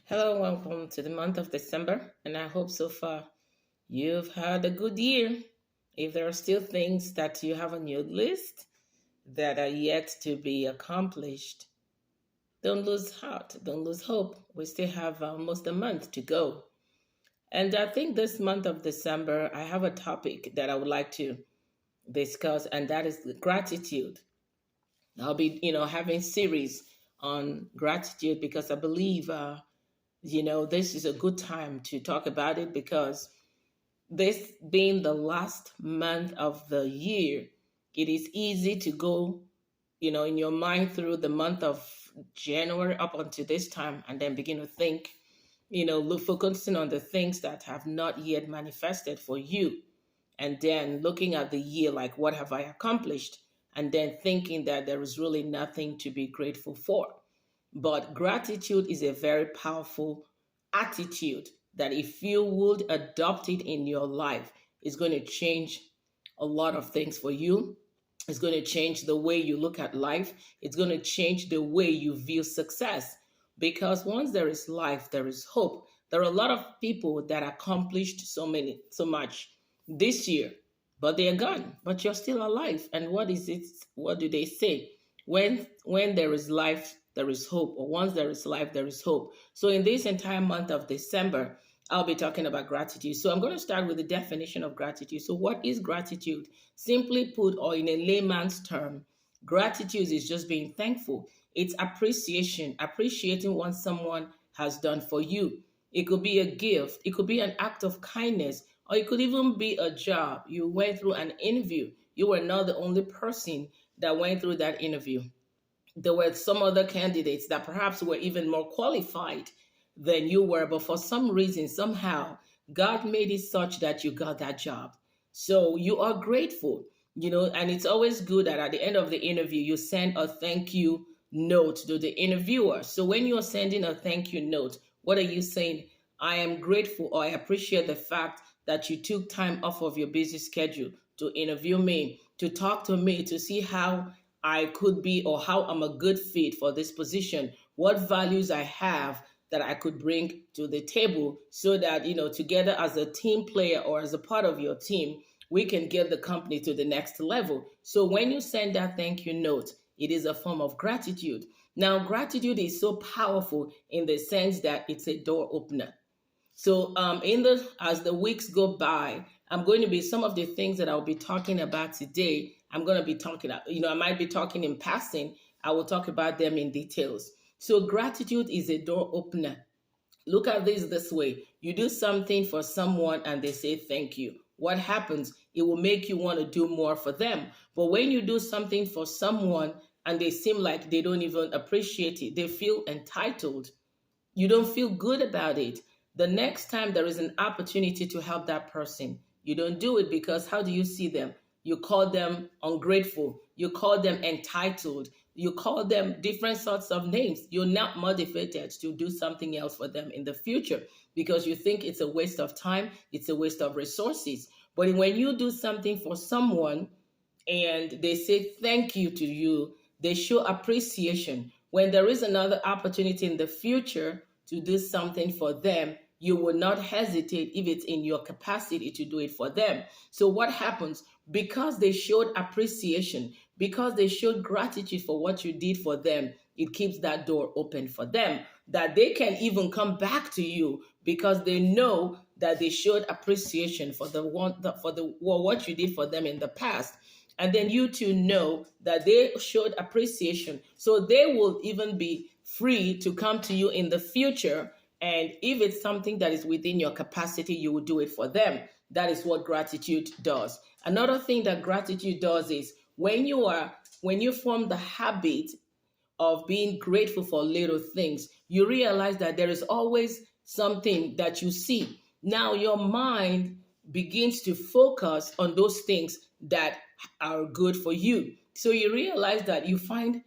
Hello, welcome to the month of December, and I hope so far you've had a good year. If there are still things that you have on your list that are yet to be accomplished, don't lose heart, don't lose hope. We still have almost a month to go. And I think this month of December, I have a topic that I would like to discuss, and that is gratitude. I'll be, having series on gratitude because I believe this is a good time to talk about it because this being the last month of the year, it is easy to go, in your mind through the month of January up until this time and then begin to think, look focusing on the things that have not yet manifested for you. And then looking at the year like what have I accomplished? And then thinking that there is really nothing to be grateful for. But gratitude is a very powerful attitude that if you would adopt it in your life, it's going to change a lot of things for you. It's going to change the way you look at life. It's going to change the way you view success. Because once there is life, there is hope. There are a lot of people that accomplished so much this year, but they are gone. But you're still alive. And what is it? What do they say? When there is life, there is hope, or once there is life, there is hope. So in this entire month of December, I'll be talking about gratitude. So I'm going to start with the definition of gratitude. So what is gratitude? Simply put, or in a layman's term, gratitude is just being thankful. It's appreciation, appreciating what someone has done for you. It could be a gift, it could be an act of kindness, or it could even be a job. You went through an interview. You were not the only person that went through that interview. There were some other candidates that perhaps were even more qualified than you were, but for some reason, somehow, God made it such that you got that job. So you are grateful, and it's always good that at the end of the interview, you send a thank you note to the interviewer. So when you're sending a thank you note, what are you saying? I am grateful, or I appreciate the fact that you took time off of your busy schedule to interview me, to talk to me, to see how I could be or how I'm a good fit for this position, what values I have that I could bring to the table so that, together as a team player or as a part of your team, we can get the company to the next level. So when you send that thank you note, it is a form of gratitude. Now, gratitude is so powerful in the sense that it's a door opener. So as the weeks go by, I'm going to be some of the things that I'll be talking about today. I'm going to be talking, I might be talking in passing. I will talk about them in details. So gratitude is a door opener. Look at this way. You do something for someone and they say thank you. What happens? It will make you want to do more for them. But when you do something for someone and they seem like they don't even appreciate it, they feel entitled, you don't feel good about it. The next time there is an opportunity to help that person, you don't do it because how do you see them? You call them ungrateful. You call them entitled. You call them different sorts of names. You're not motivated to do something else for them in the future because you think it's a waste of time, it's a waste of resources. But when you do something for someone and they say thank you to you, they show appreciation. When there is another opportunity in the future to do something for them, you will not hesitate if it's in your capacity to do it for them. So what happens? Because they showed appreciation, because they showed gratitude for what you did for them, it keeps that door open for them that they can even come back to you because they know that they showed appreciation for what you did for them in the past. And then you two know that they showed appreciation. So they will even be free to come to you in the future. And if it's something that is within your capacity, you will do it for them. That is what gratitude does. Another thing that gratitude does is when you form the habit of being grateful for little things, you realize that there is always something that you see. Now your mind begins to focus on those things that are good for you. So you realize that you find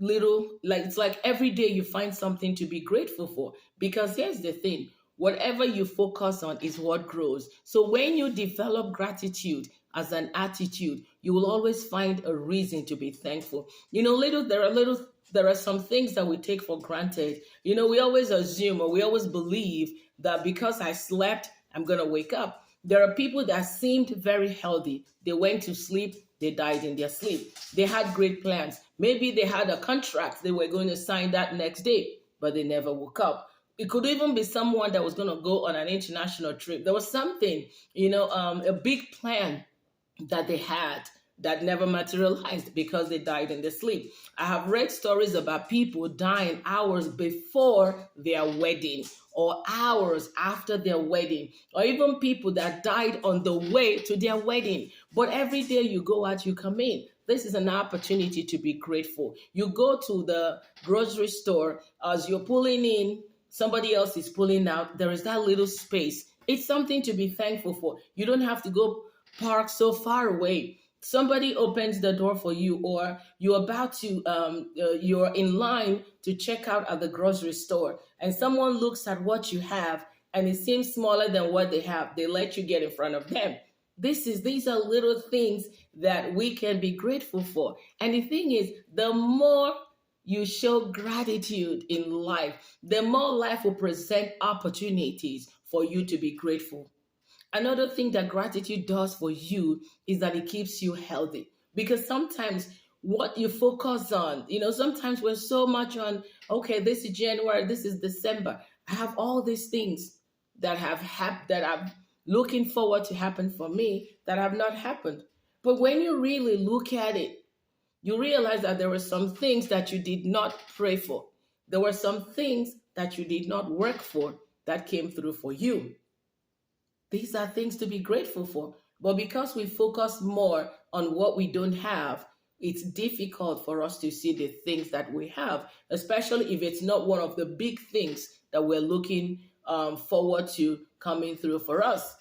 it's like every day you find something to be grateful for. Because here's the thing, whatever you focus on is what grows. So when you develop gratitude as an attitude, you will always find a reason to be thankful. There are little there are some things that we take for granted. You know, we always assume or we always believe that because I slept, I'm going to wake up. There are people that seemed very healthy. They went to sleep, they died in their sleep. They had great plans. Maybe they had a contract they were going to sign that next day, but they never woke up. It could even be someone that was going to go on an international trip. There was something, a big plan that they had that never materialized because they died in their sleep. I have read stories about people dying hours before their wedding or hours after their wedding, or even people that died on the way to their wedding. But every day you go out, you come in. This is an opportunity to be grateful. You go to the grocery store, as you're pulling in, somebody else is pulling out. There is that little space. It's something to be thankful for. You don't have to go park so far away. Somebody opens the door for you, or you're in line to check out at the grocery store, and someone looks at what you have and it seems smaller than what they have. They let you get in front of them. These are little things that we can be grateful for. And the thing is, the more you show gratitude in life, the more life will present opportunities for you to be grateful. Another thing that gratitude does for you is that it keeps you healthy. Because sometimes what you focus on, sometimes we're so much on, okay, this is January, this is December. I have all these things that have happened, that I'm looking forward to happen for me, that have not happened. But when you really look at it, you realize that there were some things that you did not pray for. There were some things that you did not work for that came through for you. These are things to be grateful for. But because we focus more on what we don't have, it's difficult for us to see the things that we have, especially if it's not one of the big things that we're looking forward to coming through for us.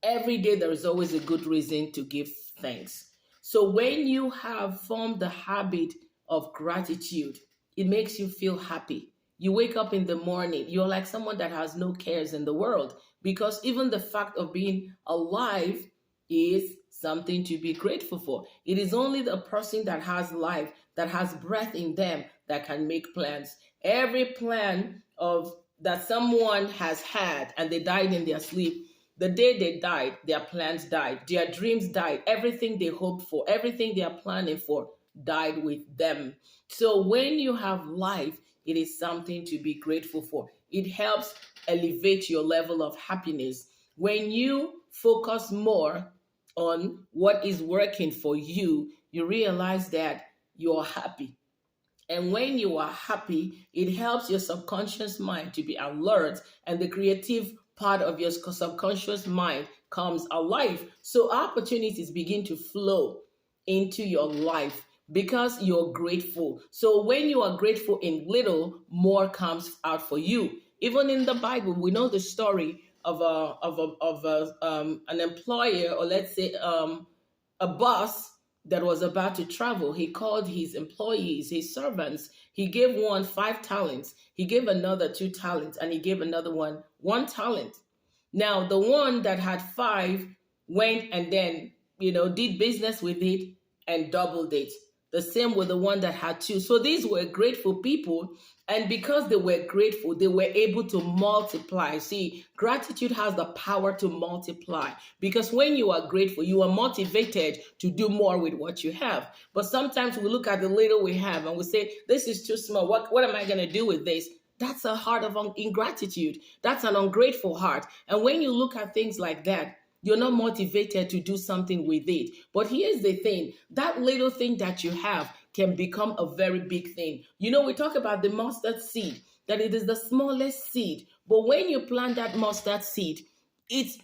Every day, there is always a good reason to give thanks. So when you have formed the habit of gratitude, it makes you feel happy. You wake up in the morning, you're like someone that has no cares in the world, because even the fact of being alive is something to be grateful for. It is only the person that has life, that has breath in them, that can make plans. Every plan of that someone has had and they died in their sleep, the day they died, their plans died, their dreams died, everything they hoped for, everything they are planning for died with them. So when you have life, it is something to be grateful for. It helps elevate your level of happiness. When you focus more on what is working for you, you realize that you're happy. And when you are happy, it helps your subconscious mind to be alert, and the creative part of your subconscious mind comes alive. So opportunities begin to flow into your life because you're grateful. So when you are grateful in little, more comes out for you. Even in the Bible, we know the story of an employer, or let's say a boss that was about to travel. He called his employees, his servants. He gave one 5 talents. He gave another 2 talents, and he gave another one 1 talent. Now, the one that had 5 went and then, did business with it and doubled it. The same with the one that had 2. So these were grateful people. And because they were grateful, they were able to multiply. See, gratitude has the power to multiply. Because when you are grateful, you are motivated to do more with what you have. But sometimes we look at the little we have and we say, this is too small. What am I going to do with this? That's a heart of ingratitude. That's an ungrateful heart. And when you look at things like that, you're not motivated to do something with it. But here's the thing, that little thing that you have can become a very big thing. We talk about the mustard seed, that it is the smallest seed. But when you plant that mustard seed, it's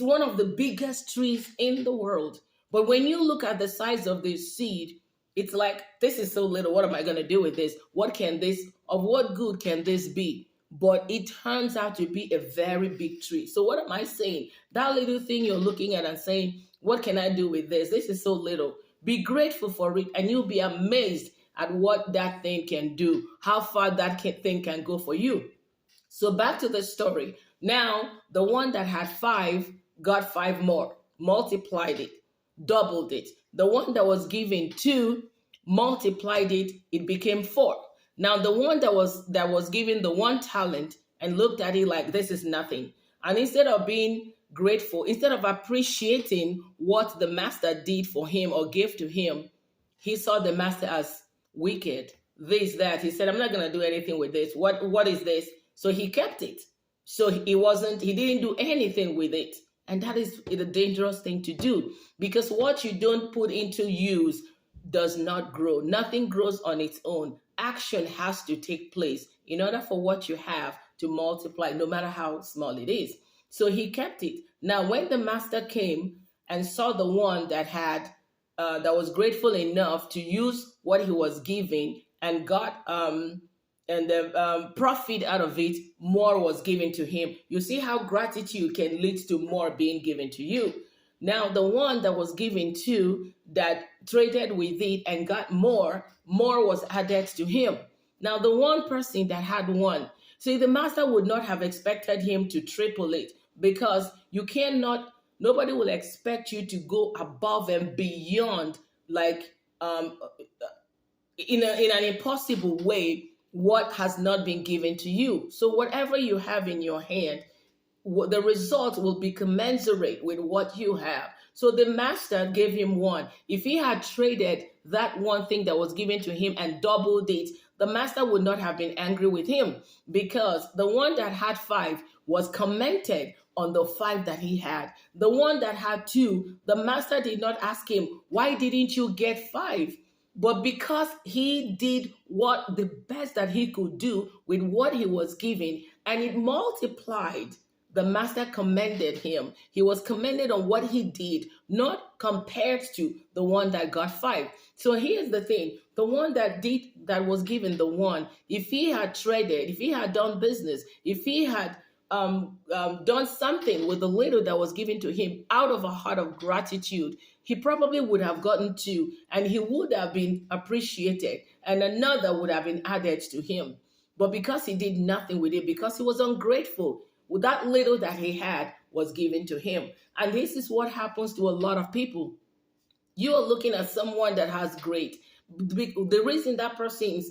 one of the biggest trees in the world. But when you look at the size of this seed, it's like, this is so little. What am I going to do with this? What good can this be? But it turns out to be a very big tree. So what am I saying? That little thing you're looking at and saying, what can I do with this? This is so little. Be grateful for it, and you'll be amazed at what that thing can do, how far that thing can go for you. So back to the story. Now, the one that had 5 got 5 more, multiplied it, doubled it. The one that was given 2 multiplied it, it became 4. Now the one that was given the 1 talent and looked at it like this is nothing. And instead of being grateful, instead of appreciating what the master did for him or gave to him, he saw the master as wicked. This, that. He said, I'm not gonna do anything with this. What is this? So he kept it. So he didn't do anything with it. And that is a dangerous thing to do, because what you don't put into use does not grow. Nothing grows on its own. Action has to take place in order for what you have to multiply, no matter how small it is. So he kept it. Now, when the master came and saw the one that was grateful enough to use what he was giving and got and the profit out of it, more was given to him. You see how gratitude can lead to more being given to you. Now, the one that was given to, that traded with it and got more was added to him. Now, the one person that had one, see, the master would not have expected him to triple it, because nobody will expect you to go above and beyond, like in an impossible way, what has not been given to you. So whatever you have in your hand, the result will be commensurate with what you have. So the master gave him 1. If he had traded that one thing that was given to him and doubled it, the master would not have been angry with him, because the one that had 5 was commented on the 5 that he had. The one that had 2, the master did not ask him, why didn't you get 5? But because he did what the best that he could do with what he was given, and it multiplied, the master commended him. He was commended on what he did, not compared to the one that got 5. So here's the thing. The one that was given the 1, if he had traded, if he had done business, if he had done something with the little that was given to him out of a heart of gratitude, he probably would have gotten 2, and he would have been appreciated, and another would have been added to him. But because he did nothing with it, because he was ungrateful, that little that he had was given to him. And this is what happens to a lot of people. You are looking at someone that has great. The reason that person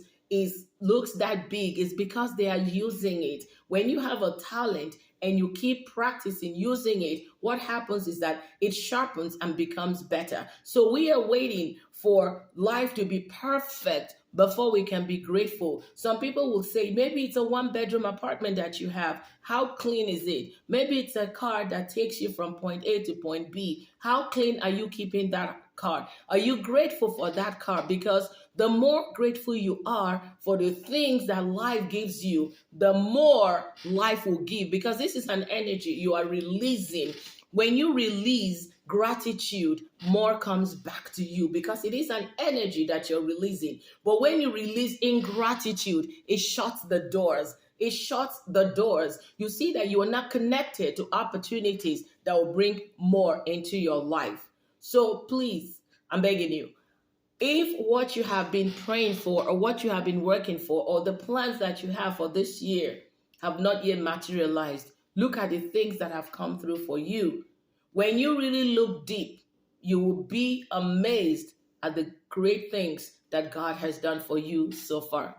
looks that big is because they are using it. When you have a talent and you keep practicing using it, what happens is that it sharpens and becomes better. So we are waiting for life to be perfect before we can be grateful. Some people will say, maybe it's a 1-bedroom apartment that you have. How clean is it? Maybe it's a car that takes you from point A to point B. How clean are you keeping that car? Are you grateful for that car? Because the more grateful you are for the things that life gives you, the more life will give, because this is an energy you are releasing. When you release gratitude, more comes back to you, because it is an energy that you're releasing. But when you release ingratitude, it shuts the doors. It shuts the doors. You see that you are not connected to opportunities that will bring more into your life. So please, I'm begging you, if what you have been praying for, or what you have been working for, or the plans that you have for this year have not yet materialized, look at the things that have come through for you. When you really look deep, you will be amazed at the great things that God has done for you so far.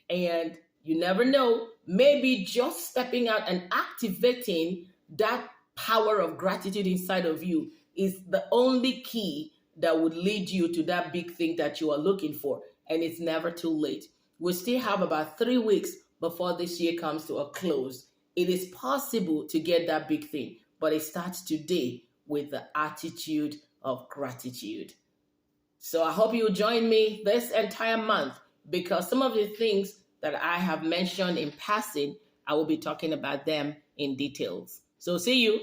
And you never know, maybe just stepping out and activating that power of gratitude inside of you is the only key that would lead you to that big thing that you are looking for. And it's never too late. We still have about 3 weeks before this year comes to a close. It is possible to get that big thing, but it starts today with the attitude of gratitude. So I hope you join me this entire month, because some of the things that I have mentioned in passing, I will be talking about them in details. So see you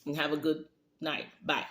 and have a good night. Bye.